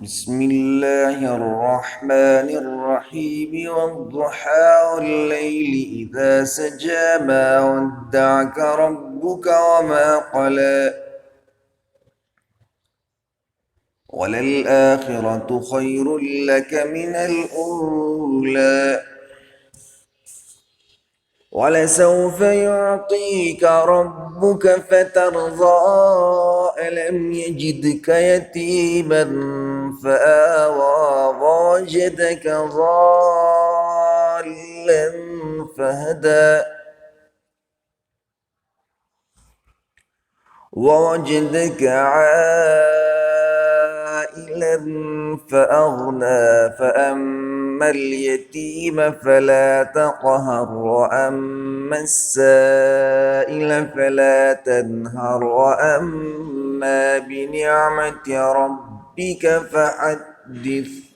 بسم الله الرحمن الرحيم والضحى والليل إذا سجى ما ودعك ربك وما قلى وللآخرة خير لك من الأولى ولسوف يعطيك ربك فترضى ألم يجدك يتيما فآوى ووجدك ضالا فهدى ووجدك عائلا فأغنى فأما اليتيم فلا تقهر وأما السائل فلا تنهر وأما بنعمة ربك فحدث